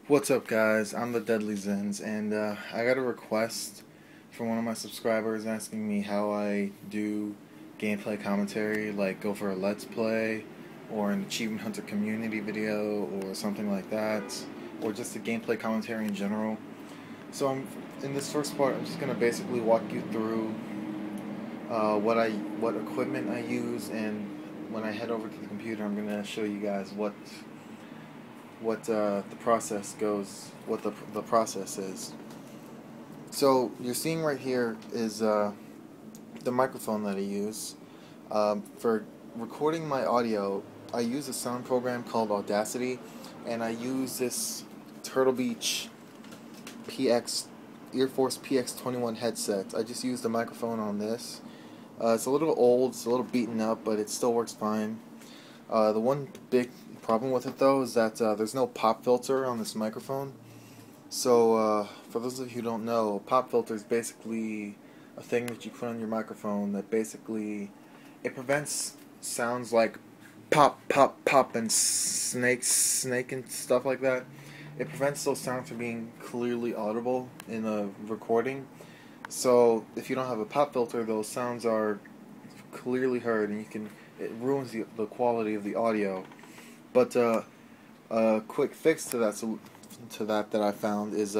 What's up, guys? I'm the Deadly Zens, and I got a request from one of my subscribers asking me how I do gameplay commentary, like go for a Let's Play, or an Achievement Hunter community video, or something like that, or just a gameplay commentary in general. So in this first part, I'm just gonna basically walk you through what equipment I use, and when I head over to the computer, I'm gonna show you guys what the process goes, what the process is. So you're seeing right here is the microphone that I use for recording my audio. I use a sound program called Audacity, and I use this Turtle Beach PX Ear Force PX21 headset. I just use the microphone on this. It's a little old, it's a little beaten up, but it still works fine. The one big problem with it, though, is that there's no pop filter on this microphone. So for those of you who don't know, a pop filter is basically a thing that you put on your microphone that basically it prevents sounds like pop, pop, pop, and snake and stuff like that. It prevents those sounds from being clearly audible in a recording. So if you don't have a pop filter, those sounds are clearly heard, and it ruins the quality of the audio. But a quick fix to that I found is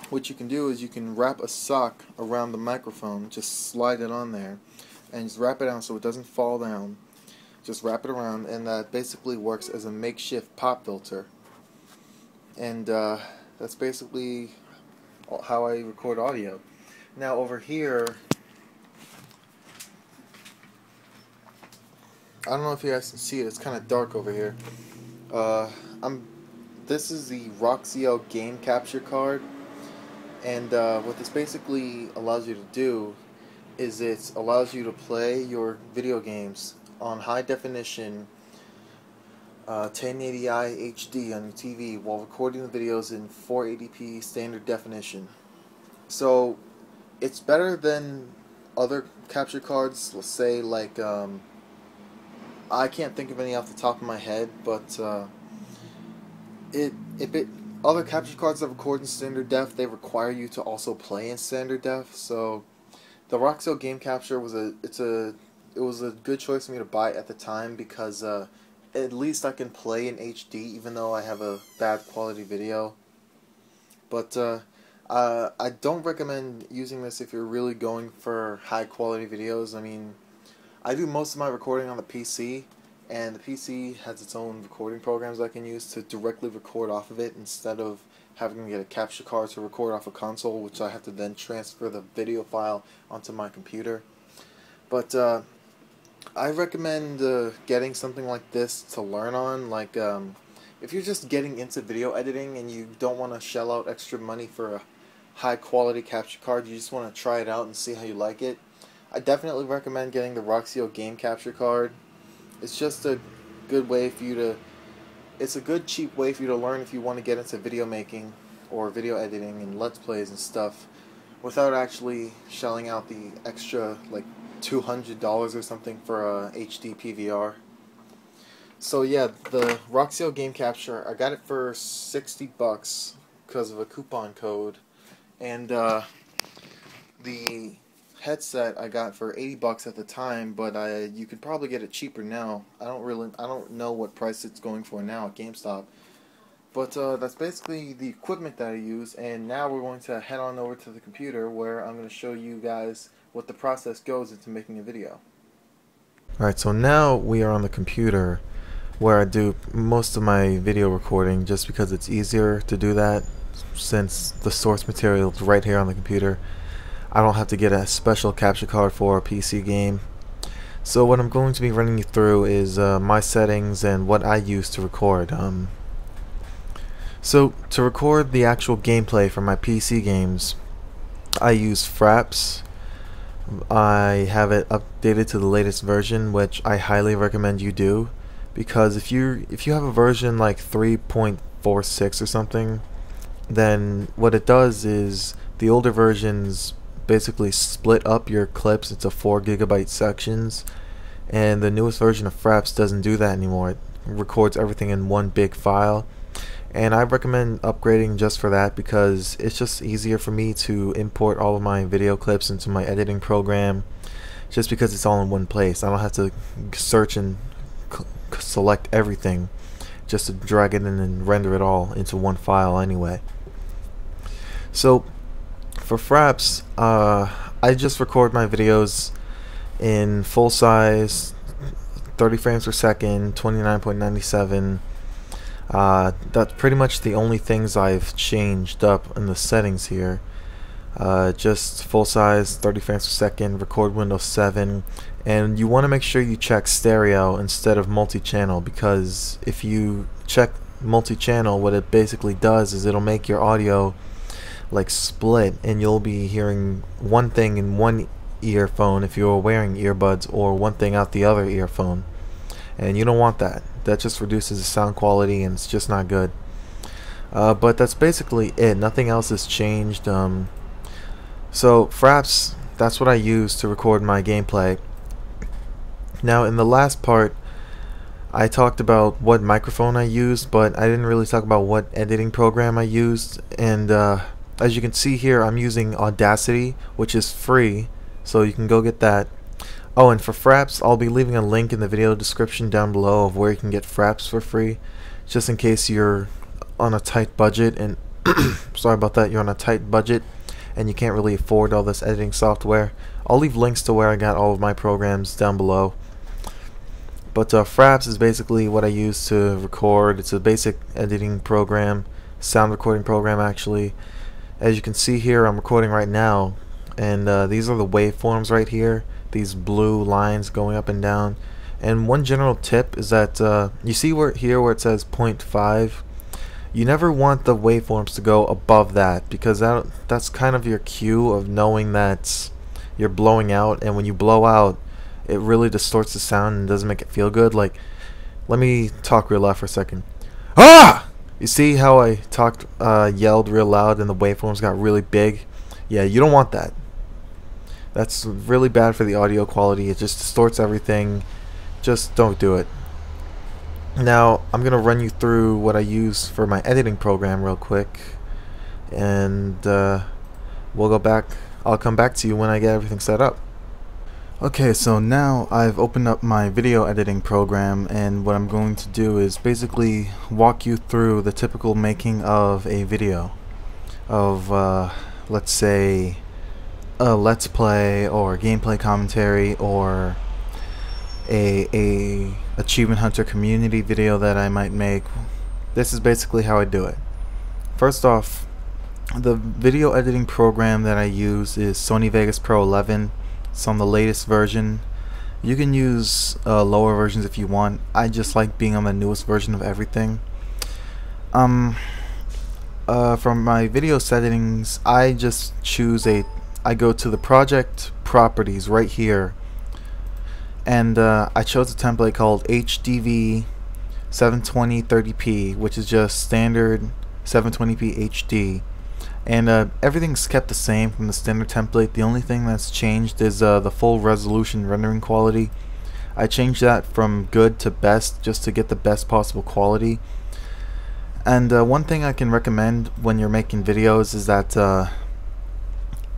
what you can do is you can wrap a sock around the microphone, just slide it on there, and just wrap it down so it doesn't fall down. Just wrap it around, and that basically works as a makeshift pop filter. And that's basically how I record audio. Now over here, I don't know if you guys can see it. It's kind of dark over here. This is the Roxio game capture card, and what this basically allows you to do is it allows you to play your video games on high definition 1080i HD on your TV while recording the videos in 480p standard definition. So it's better than other capture cards. Let's say like I can't think of any off the top of my head, but other capture cards that record in standard def, they require you to also play in standard def. So the Roxio Game Capture was a good choice for me to buy at the time, because at least I can play in HD even though I have a bad quality video. But I don't recommend using this if you're really going for high quality videos. I mean, I do most of my recording on the PC, and the PC has its own recording programs I can use to directly record off of it instead of having to get a capture card to record off a console, which I have to then transfer the video file onto my computer. But I recommend getting something like this to learn on. Like if you're just getting into video editing and you don't want to shell out extra money for a high quality capture card, you just want to try it out and see how you like it, I definitely recommend getting the Roxio Game Capture card. It's just a good way for you to, it's a good cheap way for you to learn if you want to get into video making or video editing and Let's Plays and stuff without actually shelling out the extra like $200 or something for a HD PVR. So yeah, the Roxio Game Capture, I got it for $60 because of a coupon code, and the headset I got for $80 at the time, but you could probably get it cheaper now. I don't know what price it's going for now at GameStop. But that's basically the equipment that I use, and now we're going to head on over to the computer where I'm going to show you guys what the process goes into making a video. Alright, so now we are on the computer where I do most of my video recording, just because it's easier to do that since the source material is right here on the computer. I don't have to get a special capture card for a PC game. So what I'm going to be running you through is my settings and what I use to record. So to record the actual gameplay for my PC games, I use Fraps. I have it updated to the latest version, which I highly recommend you do, because if you have a version like 3.46 or something, then what it does is the older versions basically split up your clips into 4 GB sections, and the newest version of Fraps doesn't do that anymore. It records everything in one big file, and I recommend upgrading just for that because it's just easier for me to import all of my video clips into my editing program, just because it's all in one place. I don't have to search and select everything just to drag it in and render it all into one file anyway. So for Fraps, I just record my videos in full size, 30 frames per second, 29.97. That's pretty much the only things I've changed up in the settings here. Just full size, 30 frames per second, record Windows 7, and you want to make sure you check stereo instead of multi-channel, because if you check multi-channel, what it basically does is it'll make your audio like split, and you'll be hearing one thing in one earphone if you're wearing earbuds, or one thing out the other earphone, and you don't want that. That just reduces the sound quality, and it's just not good. But that's basically it. Nothing else has changed. So Fraps, that's what I use to record my gameplay. Now in the last part I talked about what microphone I used, but I didn't really talk about what editing program I used, and as you can see here, I'm using Audacity, which is free, so you can go get that. Oh, and for Fraps, I'll be leaving a link in the video description down below of where you can get Fraps for free, just in case you're on a tight budget, and sorry about that, you're on a tight budget and you can't really afford all this editing software. I'll leave links to where I got all of my programs down below. But Fraps is basically what I use to record. It's a basic editing program, sound recording program actually. As you can see here, I'm recording right now, and these are the waveforms right here, these blue lines going up and down. And one general tip is that you see where it says 0.5, you never want the waveforms to go above that, because that's kind of your cue of knowing that you're blowing out, and when you blow out it really distorts the sound and doesn't make it feel good. Like, let me talk real loud for a second. Ah! You see how I talked, yelled real loud and the waveforms got really big? Yeah, you don't want that. That's really bad for the audio quality. It just distorts everything. Just don't do it. Now, I'm going to run you through what I use for my editing program real quick. And we'll go back. I'll come back to you when I get everything set up. Okay, so now I've opened up my video editing program, and what I'm going to do is basically walk you through the typical making of a video of let's say a let's play or gameplay commentary or a achievement hunter community video that I might make. This is basically how I do it. First off, the video editing program that I use is Sony Vegas Pro 11. It's on the latest version. You can use lower versions if you want. I just like being on the newest version of everything. From my video settings, I just choose I go to the project properties right here, and I chose a template called HDV 720 30p, which is just standard 720p HD. And everything's kept the same from the standard template. The only thing that's changed is the full resolution rendering quality. I changed that from good to best just to get the best possible quality. And one thing I can recommend when you're making videos is that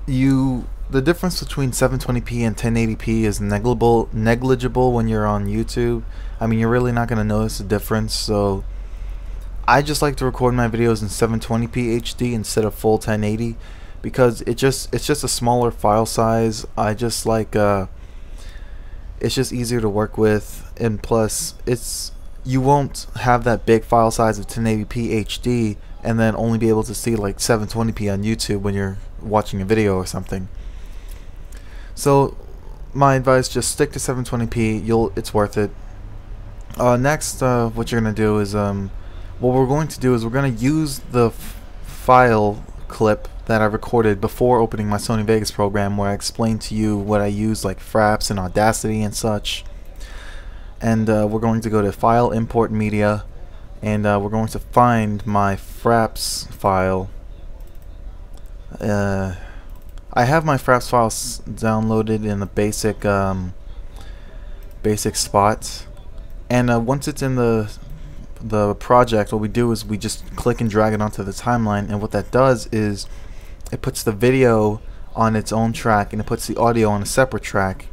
the difference between 720p and 1080p is negligible when you're on YouTube. I mean, you're really not going to notice the difference, so I just like to record my videos in 720p HD instead of full 1080, because it's just a smaller file size. I just like it's just easier to work with, and plus you won't have that big file size of 1080p HD and then only be able to see like 720p on YouTube when you're watching a video or something. So my advice, just stick to 720p. It's worth it. Next, what you're gonna do is what we're going to do is we're going to use the file clip that I recorded before opening my Sony Vegas program, where I explained to you what I use, like Fraps and Audacity and such. And we're going to go to File, Import Media, and we're going to find my Fraps file. I have my Fraps files downloaded in the basic spot, and once it's in the the project, what we do is we just click and drag it onto the timeline, and what that does is it puts the video on its own track and it puts the audio on a separate track.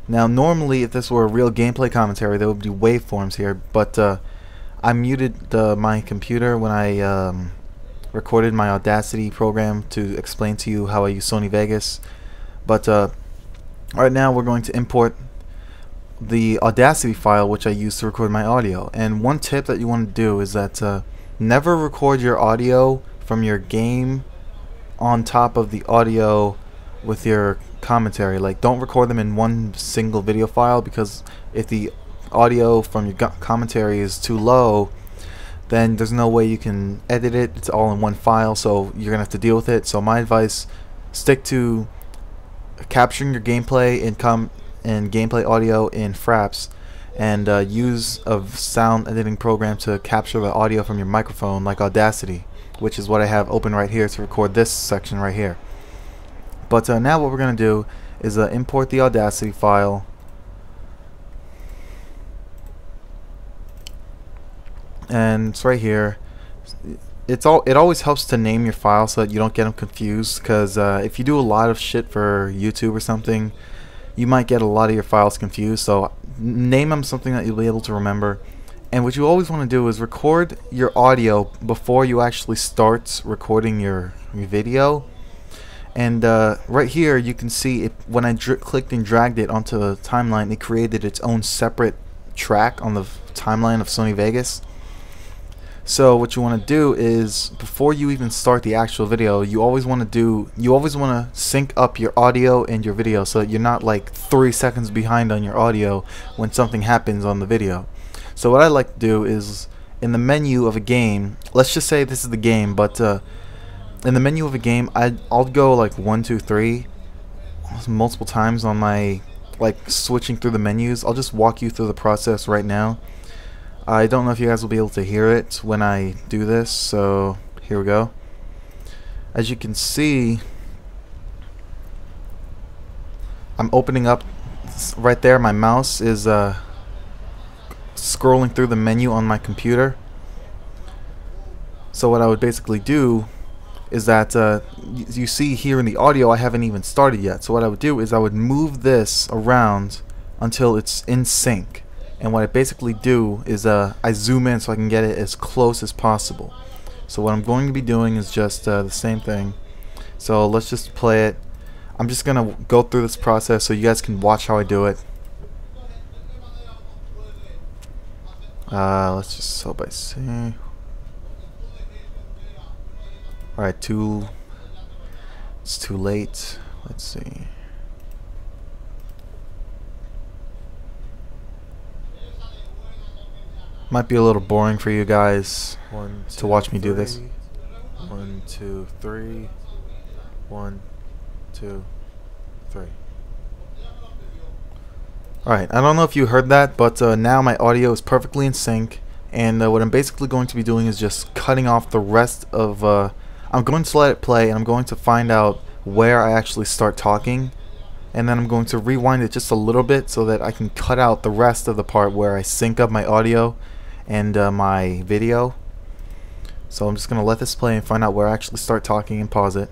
Now normally if this were a real gameplay commentary there would be waveforms here, but I muted my computer when I recorded my Audacity program to explain to you how I use Sony Vegas. But right now we're going to import the Audacity file which I use to record my audio. And one tip that you want to do is that never record your audio from your game on top of the audio with your commentary. Like, don't record them in one single video file, because if the audio from your commentary is too low, then there's no way you can edit it. It's all in one file, so you're gonna have to deal with it. So my advice, stick to capturing your gameplay and gameplay audio in Fraps, and use a sound editing program to capture the audio from your microphone like Audacity, which is what I have open right here to record this section right here. But now what we're going to do is import the Audacity file, and it's right here. It always helps to name your file so that you don't get them confused, because if you do a lot of shit for YouTube or something, you might get a lot of your files confused. So name them something that you'll be able to remember. And what you always want to do is record your audio before you actually start recording your video. And right here you can see when I clicked and dragged it onto the timeline, it created its own separate track on the timeline of Sony Vegas. So what you want to do is, before you even start the actual video, you always want to sync up your audio and your video so that you're not like 3 seconds behind on your audio when something happens on the video. So what I like to do is, in the menu of a game, let's just say this is the game, but in the menu of a game, I'll go like 1, 2, 3 multiple times on my, like, switching through the menus. I'll just walk you through the process right now. I don't know if you guys will be able to hear it when I do this, so here we go. As you can see, I'm opening up right there. My mouse is scrolling through the menu on my computer. So what I would basically do is that you see here in the audio I haven't even started yet. So what I would do is I would move this around until it's in sync. And what I basically do is I zoom in so I can get it as close as possible. So what I'm going to be doing is just the same thing. So let's just play it. I'm just going to go through this process so you guys can watch how I do it. Let's just sort by see. Alright, it's too late. Let's see. Might be a little boring for you guys to watch me do this. 1, 2, 3. 1, 2, 3. Alright, I don't know if you heard that, but now my audio is perfectly in sync, and what I'm basically going to be doing is just cutting off the rest of I'm going to let it play, and I'm going to find out where I actually start talking, and then I'm going to rewind it just a little bit so that I can cut out the rest of the part where I sync up my audio and my video. So I'm just going to let this play and find out where I actually start talking and pause it.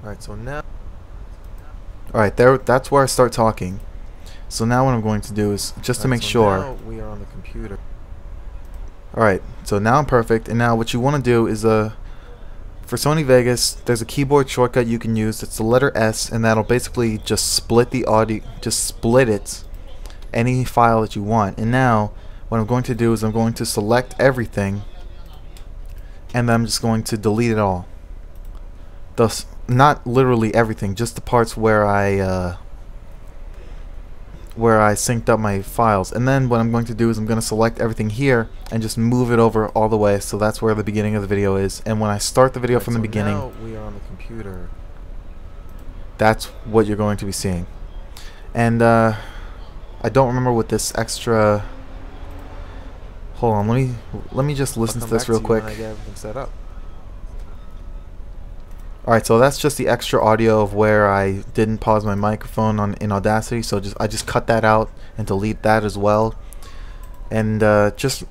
Alright, so now, alright, that's where I start talking. So now what I'm going to do is, just to make sure, now we are on the computer. Alright, so now I'm perfect, and now what you want to do is for Sony Vegas, there's a keyboard shortcut you can use. It's the letter S, and that'll basically just split the audio, just split it, any file that you want. And now what I'm going to do is I'm going to select everything, and then I'm just going to delete it all. Thus, not literally everything, just the parts where I synced up my files. And then what I'm going to do is I'm going to select everything here and just move it over all the way, so that's where the beginning of the video is. And when I start the video from the beginning, now we are on the computer, that's what you're going to be seeing. And I don't remember what this extra, hold on, let me just listen to this real quick. Alright, so that's just the extra audio of where I didn't pause my microphone in Audacity, so I just cut that out and delete that as well. And just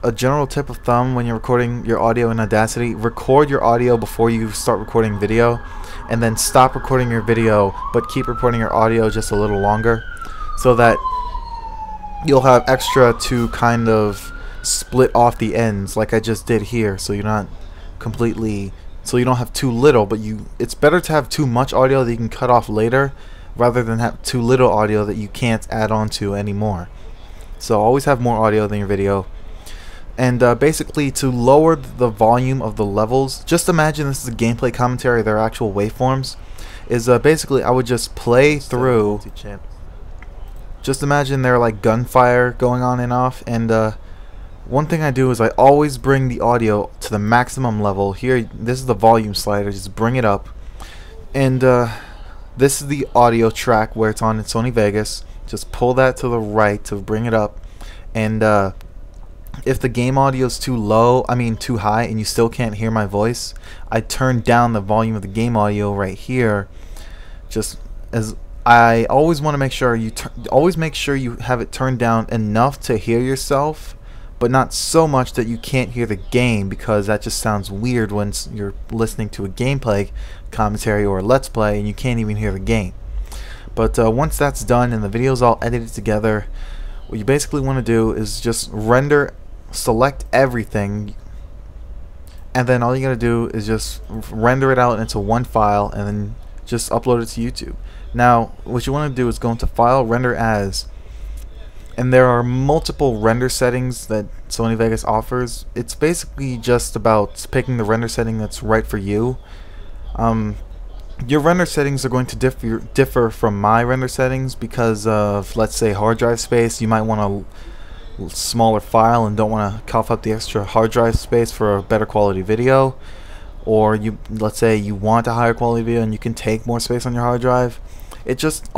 a general tip of thumb when you're recording your audio in Audacity, record your audio before you start recording video, and then stop recording your video but keep recording your audio just a little longer, so that you'll have extra to kind of split off the ends like I just did here, so you're not completely, so you don't have too little, but it's better to have too much audio that you can cut off later rather than have too little audio that you can't add on to anymore. So always have more audio than your video. And basically, to lower the volume of the levels, just imagine this is a gameplay commentary, their actual waveforms, is basically I would just play through. Just imagine they're like gunfire going on and off, and one thing I do is I always bring the audio to the maximum level. Here, this is the volume slider, just bring it up, and this is the audio track where it's on in Sony Vegas. Just pull that to the right to bring it up, and if the game audio is too low, too high, and you still can't hear my voice, I turn down the volume of the game audio right here. Just as I always want to make sure always make sure you have it turned down enough to hear yourself, but not so much that you can't hear the game, because that just sounds weird when you're listening to a gameplay commentary or a let's play and you can't even hear the game. But once that's done and the video's all edited together, what you basically want to do is just select everything, and then all you gotta do is just render it out into one file and then just upload it to YouTube. Now what you want to do is go into File, Render As, and there are multiple render settings that Sony Vegas offers. It's basically just about picking the render setting that's right for you. Your render settings are going to differ from my render settings because of, let's say, hard drive space. You might want a smaller file and don't want to cough up the extra hard drive space for a better quality video, or let's say you want a higher quality video and you can take more space on your hard drive. It just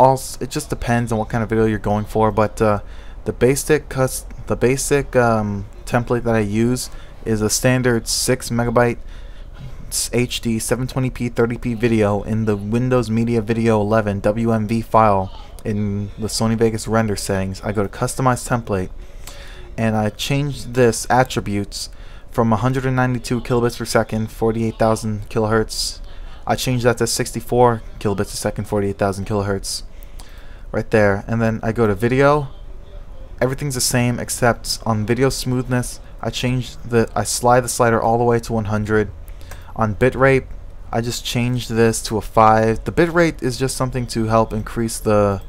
depends on what kind of video you're going for, but the basic template that I use is a standard 6 megabyte HD 720p 30p video in the Windows Media Video 11 WMV file in the Sony Vegas render settings. I go to Customize Template, and I change this attributes from 192 kilobits per second, 48,000 kilohertz. I change that to 64 kilobits a second, 48,000 kilohertz, right there. And then I go to video. Everything's the same except on video smoothness, I slide the slider all the way to 100. On bitrate, I just changed this to a 5. The bitrate is just something to help increase the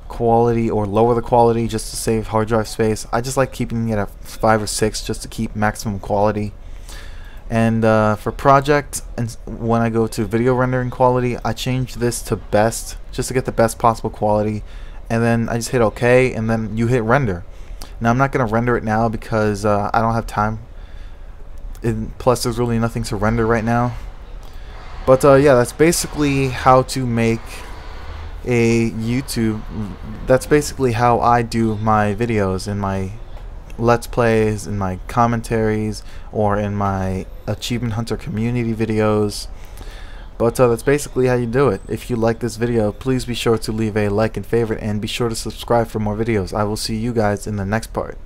quality or lower the quality just to save hard drive space. I just like keeping it at 5 or 6 just to keep maximum quality. And for project, and when I go to video rendering quality, I change this to best just to get the best possible quality, and then I just hit OK, and then you hit render. Now I'm not going to render it now because I don't have time, plus there's really nothing to render right now. But yeah, that's basically how to make a YouTube. That's basically how I do my videos in my Let's Plays, in my commentaries, or in my Achievement Hunter community videos. But that's basically how you do it. If you like this video, please be sure to leave a like and favorite, and be sure to subscribe for more videos. I will see you guys in the next part.